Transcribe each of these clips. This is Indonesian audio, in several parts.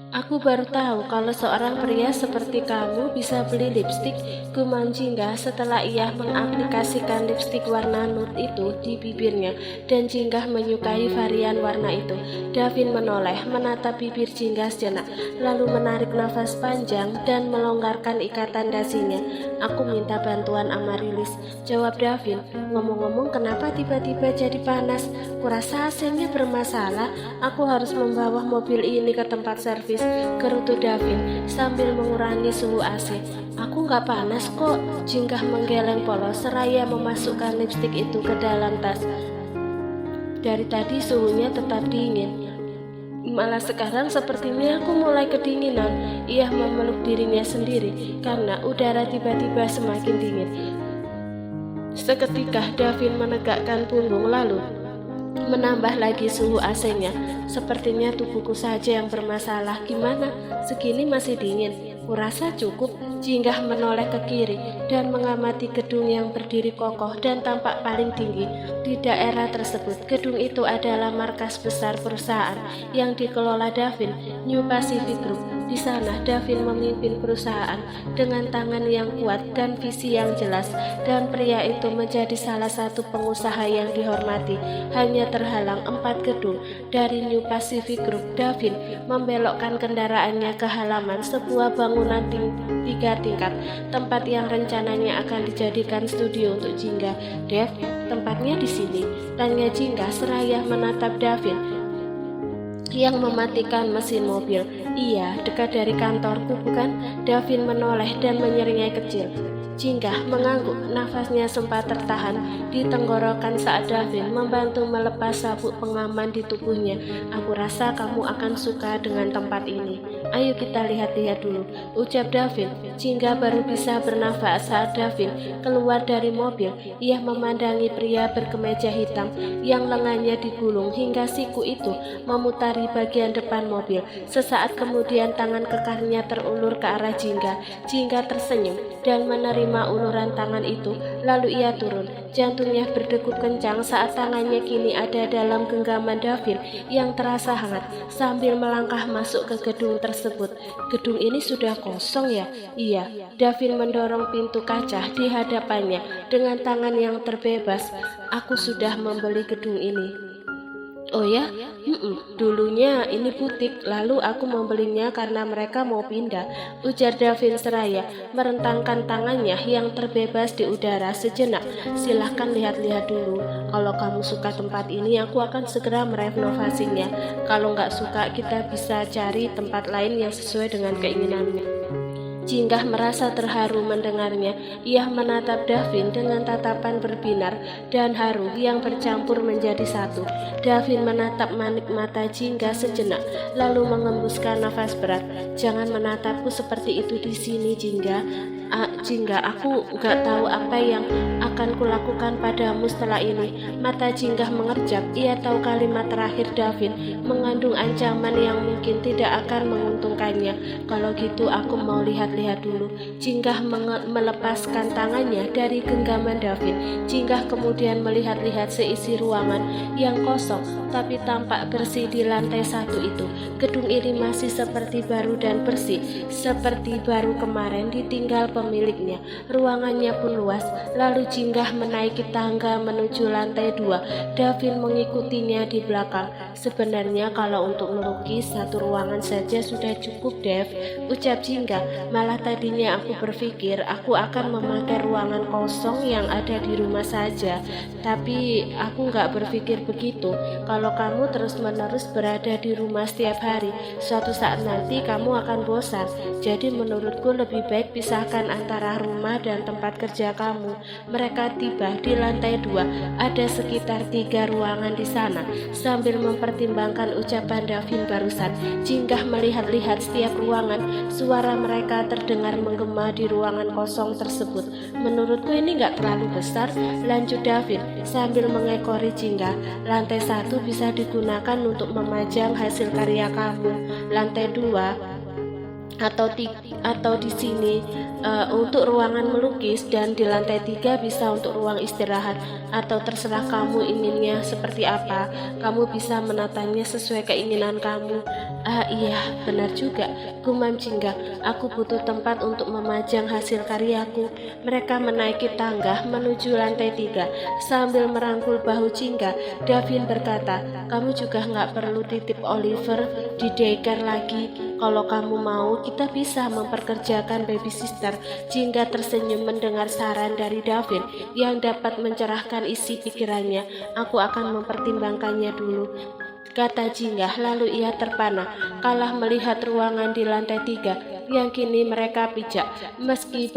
Aku baru tahu kalau seorang pria seperti kamu bisa beli lipstik, gumam Jingga setelah ia mengaplikasikan lipstik warna nude itu di bibirnya dan Jingga menyukai varian warna itu. Davin menoleh, menatap bibir Jingga sejenak, lalu menarik nafas panjang dan melonggarkan ikatan dasinya. Aku minta bantuan Amarilis, jawab Davin. Ngomong-ngomong, kenapa tiba-tiba jadi panas? Kurasa AC-nya bermasalah. Aku harus membawa mobil ini ke tempat servis, gerutu Davin sambil mengurangi suhu AC. Aku nggak panas kok, Jingga menggeleng polos seraya memasukkan lipstik itu ke dalam tas. Dari tadi suhunya tetap dingin. Malah sekarang sepertinya aku mulai kedinginan. Ia memeluk dirinya sendiri karena udara tiba-tiba semakin dingin. Seketika Davin menegakkan punggung lalu menambah lagi suhu AC-nya. Sepertinya tubuhku saja yang bermasalah. Gimana? Segini masih dingin? Kurasa cukup. Jingga menoleh ke kiri dan mengamati gedung yang berdiri kokoh dan tampak paling tinggi di daerah tersebut. Gedung itu adalah markas besar perusahaan yang dikelola Davin, New Pacific Group. Di sana Davin memimpin perusahaan dengan tangan yang kuat dan visi yang jelas, dan pria itu menjadi salah satu pengusaha yang dihormati. Hanya terhalang 4 gedung dari New Pacific Group, Davin membelokkan kendaraannya ke halaman sebuah bangunan 3 tingkat, tempat yang rencananya akan dijadikan studio untuk Jingga. Dev, tempatnya di sini, tanya Jingga seraya menatap Davin yang mematikan mesin mobil. Iya, dekat dari kantorku bukan? Davin menoleh dan menyeringai kecil. Jingga mengangguk, nafasnya sempat tertahan di tenggorokan saat Davin membantu melepas sabuk pengaman di tubuhnya. Aku rasa kamu akan suka dengan tempat ini. Ayo kita lihat-lihat dulu, ucap Davin. Jingga baru bisa bernafas saat Davin keluar dari mobil. Ia memandangi pria berkemeja hitam yang lengannya digulung hingga siku itu memutari bagian depan mobil. Sesaat kemudian tangan kekarnya terulur ke arah Jingga. Jingga tersenyum dan menerima uluran tangan itu, lalu ia turun. Jantungnya berdegup kencang saat tangannya kini ada dalam genggaman Davin yang terasa hangat sambil melangkah masuk ke gedung tersebut. Gedung ini sudah kosong ya? Iya. Davin mendorong pintu kaca di hadapannya dengan tangan yang terbebas. Aku sudah membeli gedung ini. Oh ya? Dulunya ini butik, lalu aku membelinya karena mereka mau pindah, ujar Davin seraya merentangkan tangannya yang terbebas di udara sejenak. Silahkan lihat-lihat dulu. Kalau kamu suka tempat ini, aku akan segera merenovasinya. Kalau nggak suka, kita bisa cari tempat lain yang sesuai dengan keinginanmu. Jingga merasa terharu mendengarnya. Ia menatap Davin dengan tatapan berbinar dan haru yang bercampur menjadi satu. Davin menatap manik mata Jingga sejenak, lalu mengembuskan nafas berat. Jangan menatapku seperti itu di sini, Jingga. Jingga, aku gak tahu apa yang akan kulakukan padamu setelah ini. Mata Jingga mengerjap. Ia tahu kalimat terakhir Davin mengandung ancaman yang mungkin tidak akan menguntungkannya. Kalau gitu aku mau lihat-lihat dulu. Jingga melepaskan tangannya dari genggaman Davin. Jingga kemudian melihat-lihat seisi ruangan yang kosong tapi tampak bersih di lantai 1 itu. Gedung ini masih seperti baru dan bersih, seperti baru kemarin ditinggal pemiliknya. Ruangannya pun luas. Lalu Jingga menaiki tangga menuju lantai 2. Davin mengikutinya di belakang. Sebenarnya kalau untuk melukis satu ruangan saja sudah cukup, Dev, ucap Jingga. Malah tadinya aku berpikir aku akan memakai ruangan kosong yang ada di rumah saja. Tapi aku nggak berpikir begitu. Kalau kamu terus-menerus berada di rumah setiap hari, suatu saat nanti kamu akan bosan. Jadi menurutku lebih baik pisahkan antara rumah dan tempat kerja kamu. Mereka tiba di lantai 2. Ada sekitar 3 ruangan di sana. Sambil mempertimbangkan ucapan Davin barusan, Jingga melihat-lihat setiap ruangan. Suara mereka terdengar menggema di ruangan kosong tersebut. Menurutku ini nggak terlalu besar, lanjut Davin sambil mengekori Jingga. Lantai 1 bisa digunakan untuk memajang hasil karya kamu. Lantai 2 atau di sini untuk ruangan melukis, dan di lantai 3 bisa untuk ruang istirahat, atau terserah kamu inginnya seperti apa. Kamu bisa menatanya sesuai keinginan kamu. Iya, benar juga, gumam Jingga. Aku butuh tempat untuk memajang hasil karyaku. Mereka menaiki tangga menuju lantai 3 sambil merangkul bahu Jingga. Davin berkata, kamu juga nggak perlu titip Oliver di daycare lagi. Kalau kamu mau, kita bisa memperkerjakan babysitter. Jingga tersenyum mendengar saran dari Davin yang dapat mencerahkan isi pikirannya. Aku akan mempertimbangkannya dulu, kata Jingga. Lalu ia terpana kalah melihat ruangan di lantai 3 yang kini mereka pijak. Meski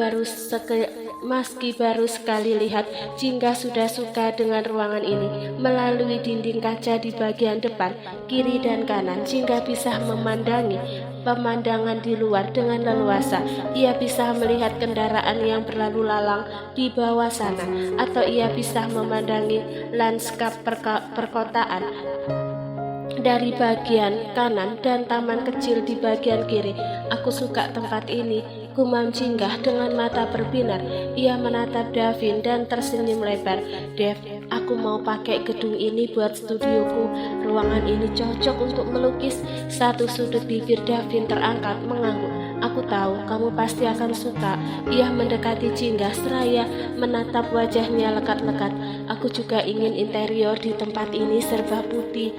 baru sekali lihat, Jingga sudah suka dengan ruangan ini. Melalui dinding kaca di bagian depan, kiri dan kanan, Jingga bisa memandangi pemandangan di luar dengan leluasa. Ia bisa melihat kendaraan yang berlalu lalang di bawah sana, atau ia bisa memandangi lanskap perkotaan dari bagian kanan dan taman kecil di bagian kiri. Aku suka tempat ini, gumam Jingga dengan mata berbinar. Ia menatap Davin dan tersenyum lebar. Dev, aku mau pakai gedung ini buat studioku. Ruangan ini cocok untuk melukis. Satu sudut bibir Davin terangkat mengangguk. Aku tahu kamu pasti akan suka. Ia mendekati Jingga seraya menatap wajahnya lekat-lekat. Aku juga ingin interior di tempat ini serba putih.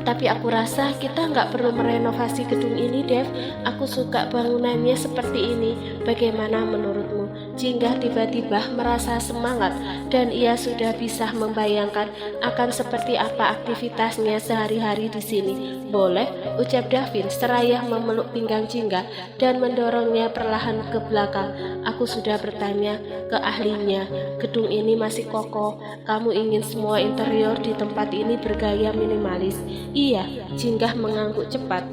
Tapi aku rasa kita nggak perlu merenovasi gedung ini, Dev. Aku suka bangunannya seperti ini. Bagaimana menurutmu? Jingga tiba-tiba merasa semangat dan ia sudah bisa membayangkan akan seperti apa aktivitasnya sehari-hari di sini. Boleh, ucap Davin seraya memeluk pinggang Jingga dan mendorongnya perlahan ke belakang. Aku sudah bertanya ke ahlinya. Gedung ini masih kokoh. Kamu ingin semua interior di tempat ini bergaya minimalis. Iya, Jingga mengangguk cepat.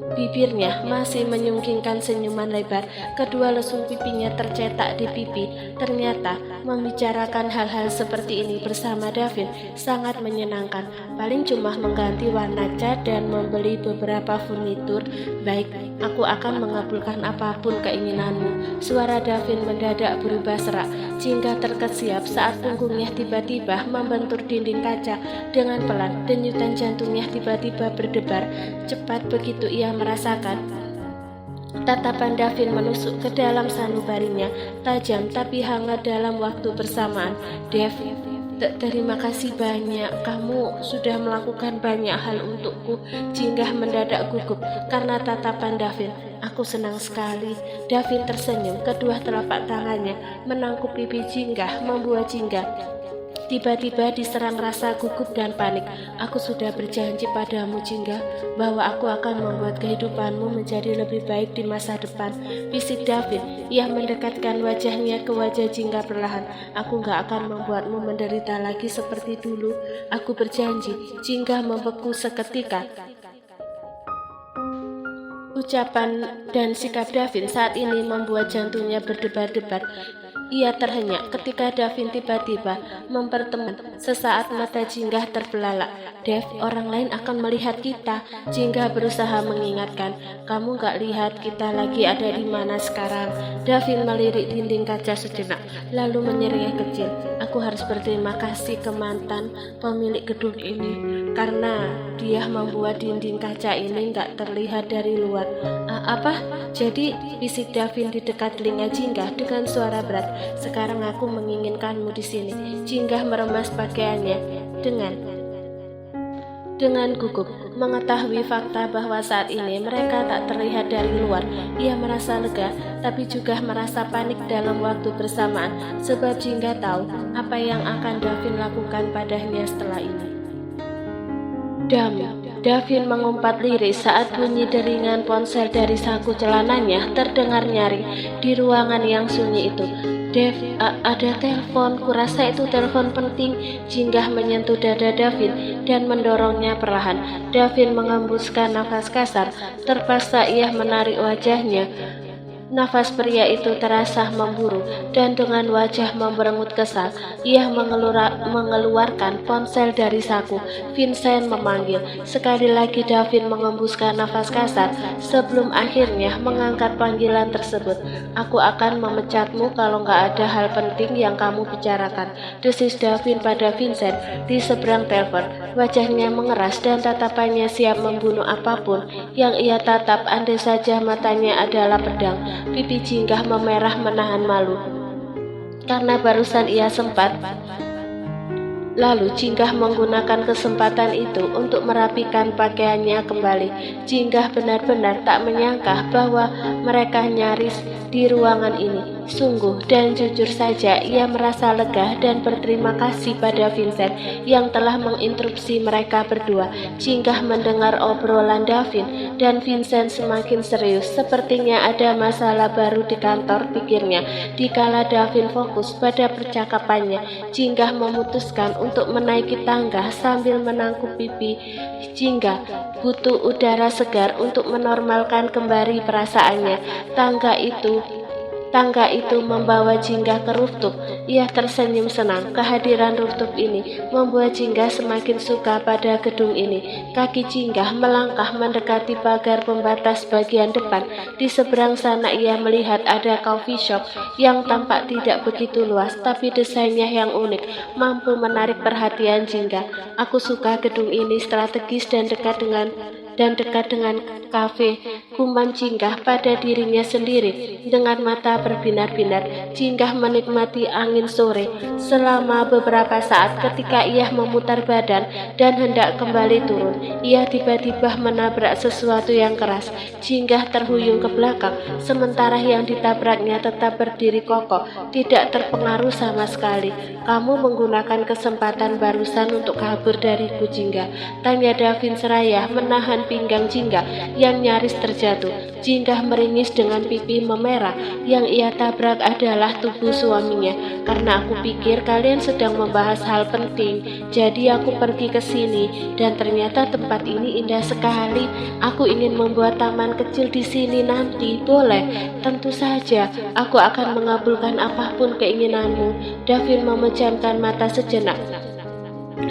Bibirnya masih menyungkingkan senyuman lebar. Kedua lesung pipinya tercetak di pipi. Ternyata membicarakan hal-hal seperti ini bersama Davin sangat menyenangkan. Paling cuma mengganti warna cat dan membeli beberapa furnitur. Baik, aku akan mengabulkan apapun keinginanmu. Suara Davin mendadak berubah serak. Jingga terkesiap saat punggungnya tiba-tiba membentur dinding kaca dengan pelan. Denyutan jantungnya tiba-tiba berdebar cepat begitu ia merasakan tatapan Davin menusuk ke dalam sanubarinya, tajam tapi hangat dalam waktu bersamaan. Dev, terima kasih banyak. Kamu sudah melakukan banyak hal untukku. Jingga mendadak gugup karena tatapan Davin. Aku senang sekali. Davin tersenyum. Kedua telapak tangannya menangkup pipi Jingga, membuat Jingga tiba-tiba diserang rasa gugup dan panik. Aku sudah berjanji padamu, Jingga, bahwa aku akan membuat kehidupanmu menjadi lebih baik di masa depan, bisik Davin. Ia mendekatkan wajahnya ke wajah Jingga perlahan. Aku gak akan membuatmu menderita lagi seperti dulu. Aku berjanji. Jingga membeku seketika. Ucapan dan sikap Davin saat ini membuat jantungnya berdebar-debar. Ia terhenyak ketika Davin tiba-tiba mempertemukan. Sesaat mata Jingga terbelalak. Dev, orang lain akan melihat kita. Jingga berusaha mengingatkan. Kamu gak lihat kita lagi ada di mana sekarang? Davin melirik dinding kaca sejenak, lalu menyeringai kecil. Aku harus berterima kasih ke mantan pemilik gedung ini, karena dia membuat dinding kaca ini gak terlihat dari luar. Apa? Jadi, bisik Davin di dekat telinga Jingga dengan suara berat. Sekarang aku menginginkanmu di sini. Jingga meremas pakaiannya dengan gugup. Mengetahui fakta bahwa saat ini mereka tak terlihat dari luar, ia merasa lega, tapi juga merasa panik dalam waktu bersamaan, sebab Jingga tahu apa yang akan Davin lakukan padanya setelah ini. Davin mengumpat lirih saat bunyi deringan ponsel dari saku celananya terdengar nyaring di ruangan yang sunyi itu. Dev, ada telepon. Kurasa itu telepon penting. Jingga menyentuh dada Davin dan mendorongnya perlahan. Davin mengembuskan nafas kasar. Terpaksa ia menarik wajahnya Nafas pria itu terasa memburu, dan dengan wajah memerengut kesal, ia mengeluarkan ponsel dari saku. Vincent memanggil. Sekali lagi Davin mengembuskan nafas kasar sebelum akhirnya mengangkat panggilan tersebut. "Aku akan memecatmu kalau nggak ada hal penting yang kamu bicarakan," desis Davin pada Vincent di seberang telepon. Wajahnya mengeras dan tatapannya siap membunuh apapun yang ia tatap, andai saja matanya adalah pedang. Pipi Jinggah memerah menahan malu karena barusan ia sempat. Lalu Jinggah menggunakan kesempatan itu untuk merapikan pakaiannya kembali. Jinggah benar-benar tak menyangka bahwa mereka nyaris di ruangan ini. Sungguh dan jujur saja ia merasa lega dan berterima kasih pada Vincent yang telah menginterupsi mereka berdua. Jinggah mendengar obrolan Davin dan Vincent semakin serius. Sepertinya ada masalah baru di kantor, pikirnya. Dikala Davin fokus pada percakapannya, Jinggah memutuskan untuk menaiki tangga sambil menangkup pipi. Jinggah butuh udara segar untuk menormalkan kembali perasaannya. Tangga itu membawa Jinggah ke rooftop. Ia tersenyum senang. Kehadiran rooftop ini membuat Jinggah semakin suka pada gedung ini. Kaki Jinggah melangkah mendekati pagar pembatas bagian depan. Di seberang sana ia melihat ada coffee shop yang tampak tidak begitu luas, tapi desainnya yang unik mampu menarik perhatian Jinggah. "Aku suka gedung ini, strategis dan dekat dengan kafe," gumam Jinggah pada dirinya sendiri. Dengan mata berbinar-binar, Jinggah menikmati angin sore selama beberapa saat. Ketika ia memutar badan dan hendak kembali turun, ia tiba-tiba menabrak sesuatu yang keras. Jinggah terhuyung ke belakang, sementara yang ditabraknya tetap berdiri kokoh, tidak terpengaruh sama sekali. "Kamu menggunakan kesempatan barusan untuk kabur dariku, Jinggah?" tanya Davin seraya menahan pinggang Jinggah yang nyaris terjatuh. Jinggah meringis dengan pipi memerah. Yang ia tabrak adalah tubuh suaminya. "Karena aku pikir kalian sedang membahas hal penting, jadi aku pergi ke sini dan ternyata tempat ini indah sekali. Aku ingin membuat taman kecil di sini nanti. Boleh?" "Tentu saja, aku akan mengabulkan apapun keinginanmu." Davin memejamkan mata sejenak,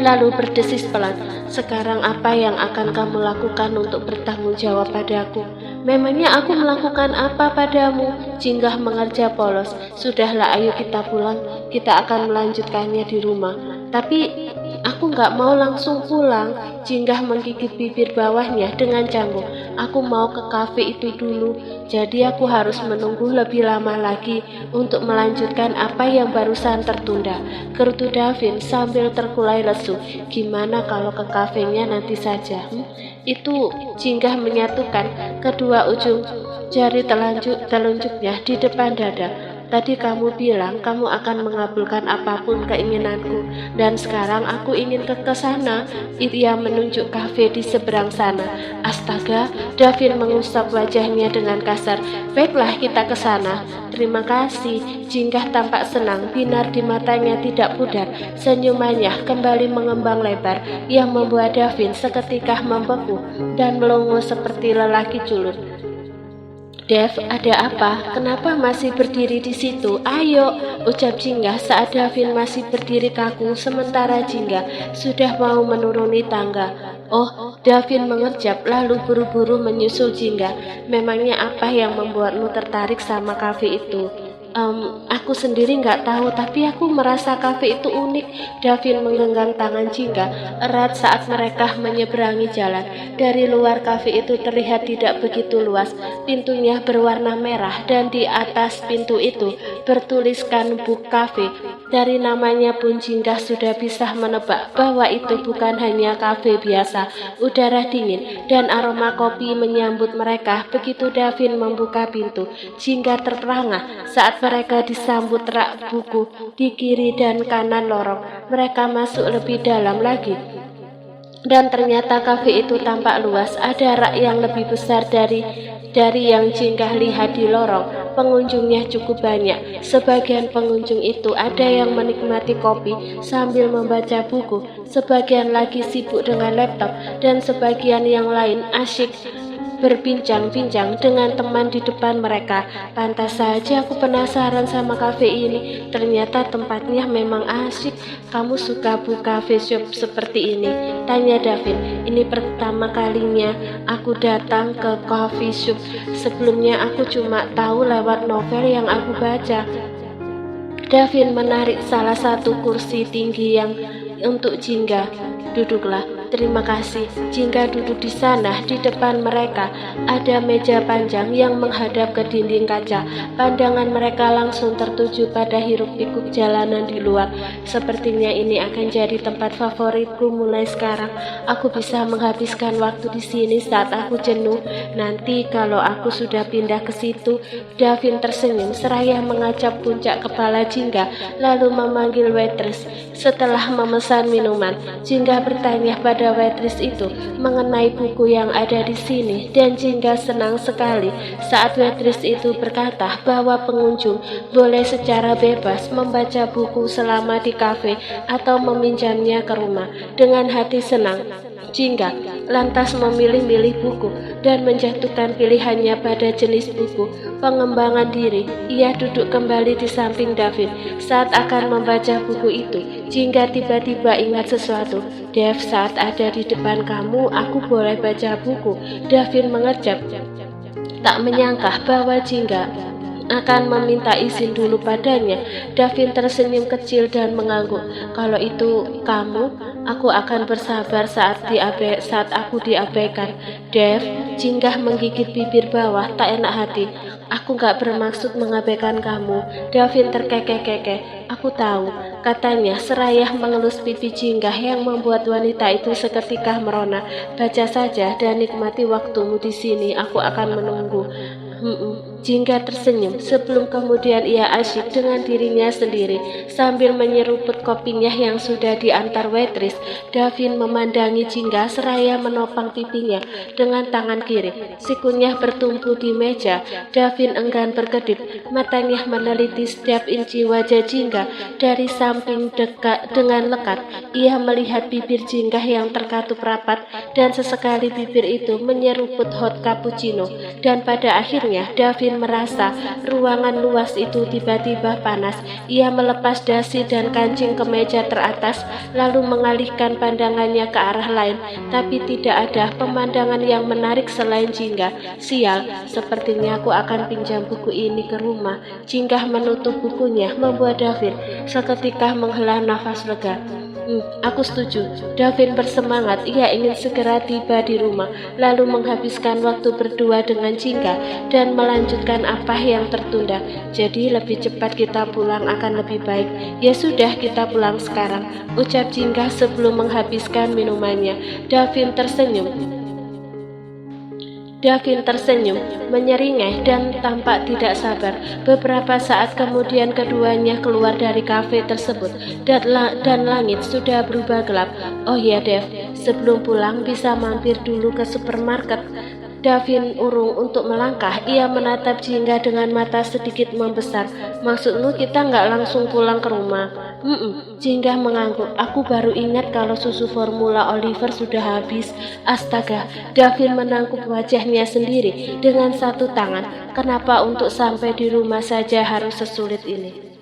lalu berdesis pelan, "Sekarang apa yang akan kamu lakukan untuk bertanggung jawab padaku?" "Memangnya aku melakukan apa padamu?" Jinggah mengerja polos. "Sudahlah, ayo kita pulang. Kita akan melanjutkannya di rumah." "Tapi aku nggak mau langsung pulang." Jinggah menggigit bibir bawahnya dengan canggung. "Aku mau ke kafe itu dulu, jadi aku harus menunggu lebih lama lagi untuk melanjutkan apa yang barusan tertunda," gerutu Davin sambil terkulai lesu. "Gimana kalau ke kafenya nanti saja?" Itu Jinggah menyatukan kedua ujung jari telunjuknya di depan dada. "Tadi kamu bilang kamu akan mengabulkan apapun keinginanku, dan sekarang aku ingin ke sana." Ia menunjuk kafe di seberang sana. "Astaga!" Davin mengusap wajahnya dengan kasar. "Baiklah, kita ke sana." "Terima kasih." Jinggah tampak senang, binar di matanya tidak pudar. Senyumannya kembali mengembang lebar yang membuat Davin seketika membeku dan melongo seperti lelaki culun. "Dev, ada apa? Kenapa masih berdiri di situ? Ayo!" ucap Jinggah saat Davin masih berdiri kaku sementara Jinggah sudah mau menuruni tangga. "Oh," Davin mengerjap lalu buru-buru menyusul Jinggah. "Memangnya apa yang membuatmu tertarik sama kafe itu?" Aku sendiri nggak tahu, tapi aku merasa kafe itu unik." Davin menggenggam tangan Jinggah erat saat mereka menyeberangi jalan. Dari luar kafe itu terlihat tidak begitu luas. Pintunya berwarna merah dan di atas pintu itu bertuliskan Book Cafe. Dari namanya pun Jinggah sudah bisa menebak bahwa itu bukan hanya kafe biasa. Udara dingin dan aroma kopi menyambut mereka. Begitu Davin membuka pintu, Jinggah terperangah saat mereka disambut rak buku di kiri dan kanan lorong. Mereka masuk lebih dalam lagi, dan ternyata kafe itu tampak luas. Ada rak yang lebih besar dari yang Jinggah lihat di lorong. Pengunjungnya cukup banyak. Sebagian pengunjung itu ada yang menikmati kopi sambil membaca buku, sebagian lagi sibuk dengan laptop, dan sebagian yang lain asyik berbincang-bincang dengan teman di depan mereka. Pantas saja aku penasaran sama kafe ini. Ternyata tempatnya memang asik. Kamu suka buka coffee shop seperti ini? Tanya Davin. Ini pertama kalinya aku datang ke coffee shop. Sebelumnya aku cuma tahu lewat novel yang aku baca. Davin menarik salah satu kursi tinggi yang untuk Jingga. Duduklah. Terima kasih. Jingga duduk di sana. Di depan mereka ada meja panjang yang menghadap ke dinding kaca. Pandangan mereka langsung tertuju pada hiruk-pikuk jalanan di luar. Sepertinya ini akan jadi tempat favoritku mulai sekarang. Aku bisa menghabiskan waktu di sini saat aku jenuh. Nanti kalau aku sudah pindah ke situ. Davin tersenyum seraya mengacap puncak kepala Jingga lalu memanggil waitress. Setelah memesan minuman, Jingga bertanya pada waitress itu mengenai buku yang ada di sini, dan Jingga senang sekali saat waitress itu berkata bahwa pengunjung boleh secara bebas membaca buku selama di kafe atau meminjamnya ke rumah. Dengan hati senang, Jingga lantas memilih-milih buku dan menjatuhkan pilihannya pada jenis buku pengembangan diri. Ia duduk kembali di samping Davin. Saat akan membaca buku itu, Jingga tiba-tiba ingat sesuatu. Dev, saat ada di depan kamu, aku boleh baca buku. Davin mengerjap. Tak menyangka bahwa Jingga akan meminta izin dulu padanya. Davin tersenyum kecil dan mengangguk. Kalau itu kamu, aku akan bersabar saat aku diabaikan. Dev, Jingga menggigit bibir bawah tak enak hati. Aku gak bermaksud mengabaikan kamu. Davin terkekeh-kekeh. Aku tahu, katanya seraya mengelus pipi Jingga yang membuat wanita itu seketika merona. Baca saja dan nikmati waktumu di sini. Aku akan menunggu. Jingga tersenyum. Sebelum kemudian ia asyik dengan dirinya sendiri sambil menyeruput kopinya yang sudah diantar waitress. Davin memandangi Jingga seraya menopang pipinya dengan tangan kiri. Sikunya bertumpu di meja. Davin enggan berkedip. Matanya meneliti setiap inci wajah Jingga dari samping dekat dengan lekat. Ia melihat bibir Jingga yang terkatup rapat dan sesekali bibir itu menyeruput hot cappuccino. Dan pada akhirnya Davin merasa ruangan luas itu tiba-tiba panas. Ia melepas dasi dan kancing ke meja teratas lalu mengalihkan pandangannya ke arah lain, tapi tidak ada pemandangan yang menarik selain Jingga. Sial, sepertinya aku akan pinjam buku ini ke rumah. Jingga menutup bukunya membuat Davin seketika menghela nafas lega. Aku setuju. Davin bersemangat. Ia ingin segera tiba di rumah, lalu menghabiskan waktu berdua dengan Jingga dan melanjutkan apa yang tertunda. Jadi lebih cepat kita pulang akan lebih baik. Ya sudah, kita pulang sekarang, ucap Jingga sebelum menghabiskan minumannya. Davin tersenyum, menyeringai dan tampak tidak sabar. Beberapa saat kemudian keduanya keluar dari kafe tersebut dan langit sudah berubah gelap. Oh ya Dev, sebelum pulang bisa mampir dulu ke supermarket. Davin urung untuk melangkah. Ia menatap Jingga dengan mata sedikit membesar. Maksudmu kita nggak langsung pulang ke rumah? Jingga mengangguk. Aku baru ingat kalau susu formula Oliver sudah habis. Astaga, Davin menangkup wajahnya sendiri dengan satu tangan. Kenapa untuk sampai di rumah saja harus sesulit ini?